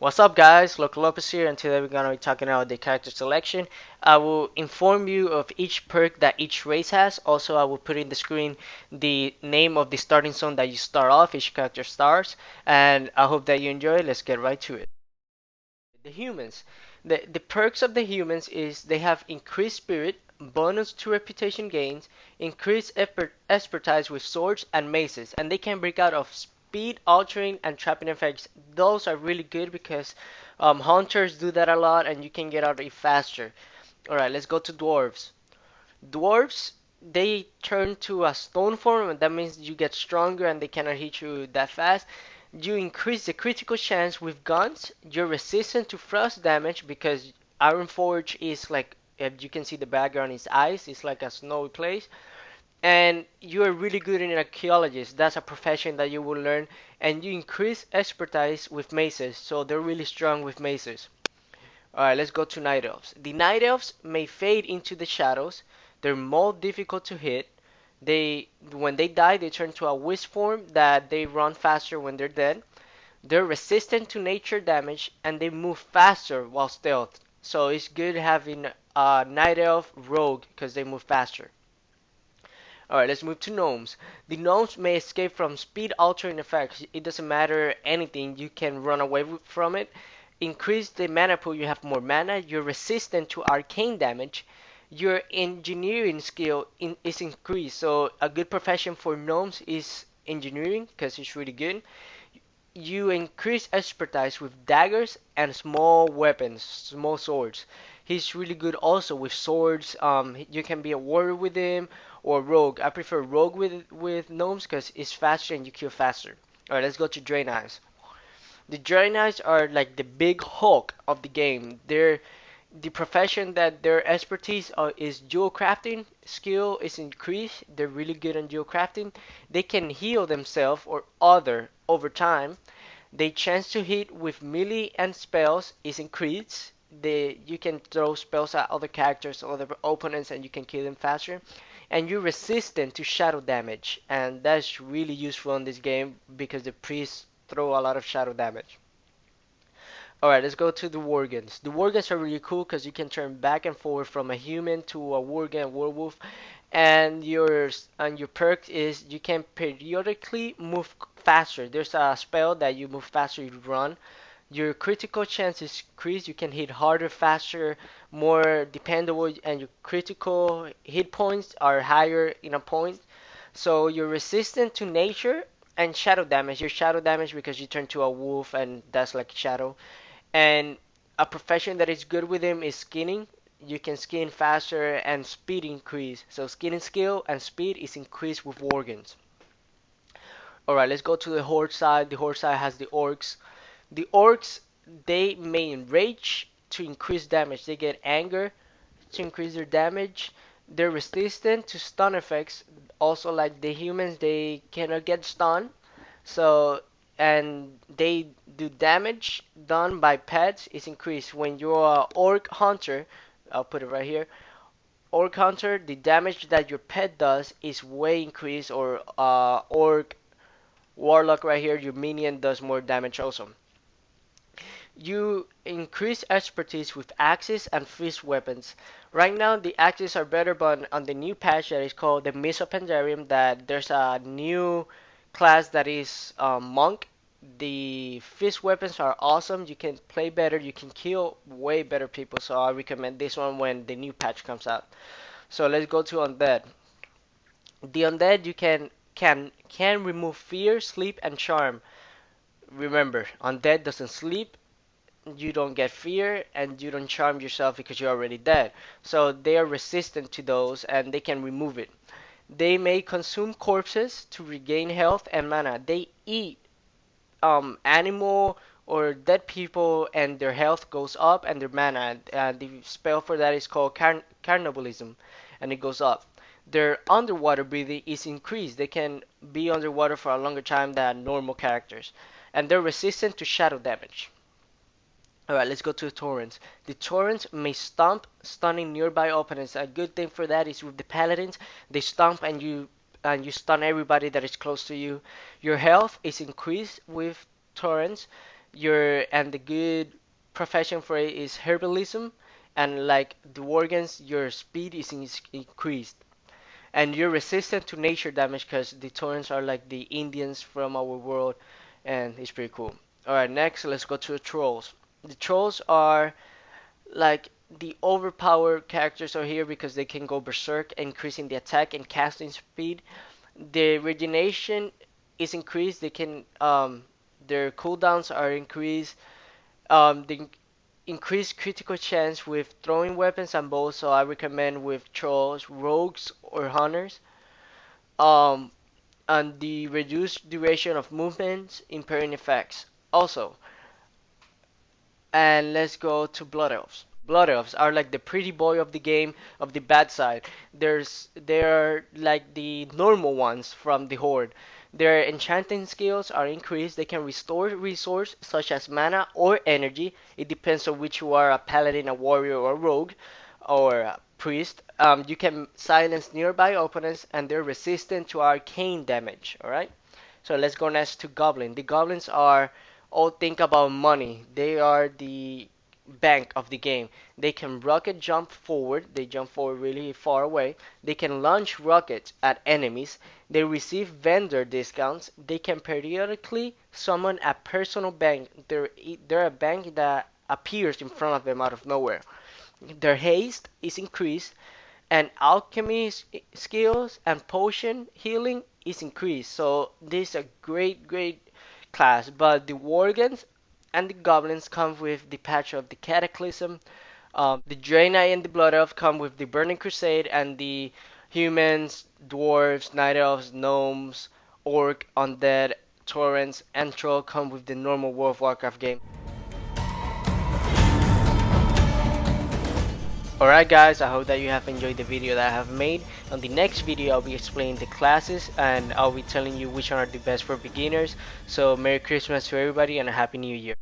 What's up, guys? Loco Lopez here, and today we're gonna be talking about the character selection. I will inform you of each perk that each race has. Also, I will put in the screen the name of the starting zone that you start off, each character starts, and I hope that you enjoy it. Let's get right to it. The humans. The perks of the humans is they have increased spirit, bonus to reputation gains, increased expertise with swords and maces, and they can break out of speed, altering, and trapping effects. Those are really good because hunters do that a lot, and you can get out of it faster. All right, let's go to dwarves. Dwarves, they turn to a stone form, and that means you get stronger and they cannot hit you that fast. You increase the critical chance with guns. You're resistant to frost damage because Ironforge is like, if you can see the background is ice, it's like a snowy place. And you are really good in archaeologist. That's a profession that you will learn. And you increase expertise with maces, so they're really strong with maces. Alright, let's go to Night Elves. The Night Elves may fade into the shadows. They're more difficult to hit. When they die, they turn to a wisp form that they run faster when they're dead. They're resistant to nature damage and they move faster while stealth. So it's good having a Night Elf Rogue because they move faster. Alright, let's move to gnomes. The gnomes may escape from speed altering effects. It doesn't matter anything, you can run away from it. Increase the mana pool, you have more mana. You're resistant to arcane damage. Your engineering skill is increased. So a good profession for gnomes is engineering because it's really good. You increase expertise with daggers and small weapons, small swords. He's really good also with swords. You can be a warrior with him or rogue. I prefer rogue with gnomes because it's faster and you kill faster. All right, let's go to Draenei. The Draenei are like the big Hulk of the game. They're the profession that their expertise is jewel crafting. Skill is increased. They're really good on jewel crafting. They can heal themselves or other over time. They chance to hit with melee and spells is increased. You can throw spells at other characters or other opponents and you can kill them faster. And you're resistant to shadow damage, and that's really useful in this game because the priests throw a lot of shadow damage. Alright, let's go to the Worgens. The Worgens are really cool because you can turn back and forward from a human to a Worgen werewolf, and your perk is you can periodically move faster. There's a spell that you move faster, you run. Your critical chance is increased. You can hit harder, faster, more dependable, and your critical hit points are higher in a point. So you're resistant to nature and shadow damage. Your shadow damage because you turn to a wolf, and that's like shadow. And a profession that is good with him is skinning. You can skin faster and speed increase. So skinning skill and speed is increased with Worgens. Alright, let's go to the Horde side. The Horde side has the Orcs. The Orcs, they may enrage to increase damage. They get anger to increase their damage. They're resistant to stun effects. Also, like the humans, they cannot get stunned. So, and they do damage done by pets is increased. When you're a orc hunter, I'll put it right here. Orc hunter, the damage that your pet does is way increased. Or orc warlock right here, your minion does more damage also. You increase expertise with axes and fist weapons. Right now, the axes are better, but on the new patch that is called the Misopendarium, that there's a new class that is monk. The fist weapons are awesome. You can play better. You can kill way better people. So I recommend this one when the new patch comes out. So let's go to undead. The undead you can remove fear, sleep, and charm. Remember, undead doesn't sleep, you don't get fear, and you don't charm yourself because you're already dead. So they are resistant to those and they can remove it. They may consume corpses to regain health and mana. They eat animal or dead people and their health goes up and their mana. The spell for that is called cannibalism and it goes up. Their underwater breathing is increased. They can be underwater for a longer time than normal characters. And they're resistant to shadow damage. Alright, let's go to the torrents. The torrents may stomp, stunning nearby opponents. A good thing for that is with the paladins, they stomp and you stun everybody that is close to you. Your health is increased with torrents. And the good profession for it is herbalism, and like the organs, your speed is increased, and you're resistant to nature damage because the Taurans are like the Indians from our world, and it's pretty cool. All right, next let's go to the trolls. The trolls are like the overpowered characters are here because they can go berserk, increasing the attack and casting speed. The regeneration is increased. They can their cooldowns are increased. The increased critical chance with throwing weapons and bows, so I recommend with trolls, rogues, or hunters. Um, and the reduced duration of movements, impairing effects. Also, and let's go to Blood Elves. Blood Elves are like the pretty boy of the game of the bad side. They're like the normal ones from the Horde. Their enchanting skills are increased. They can restore resource such as mana or energy. It depends on which you are, a paladin, a warrior, or a rogue, or a priest. You can silence nearby opponents, and they're resistant to arcane damage. All right. So let's go next to Goblin. The Goblins are all think about money. They are the bank of the game. They can rocket jump forward. They jump forward really far away. They can launch rockets at enemies. They receive vendor discounts. They can periodically summon a personal bank. They're a bank that appears in front of them out of nowhere. Their haste is increased, and alchemy skills and potion healing is increased. So this is a great class. But the Worgens and the Goblins come with the patch of the Cataclysm. The Draenei and the Blood Elf come with the Burning Crusade, and the humans, dwarves, night elves, gnomes, orc, undead, torrents, and troll come with the normal World of Warcraft game. Alright guys, I hope that you have enjoyed the video that I have made. On the next video I'll be explaining the classes, and I'll be telling you which one are the best for beginners. So Merry Christmas to everybody and a Happy New Year.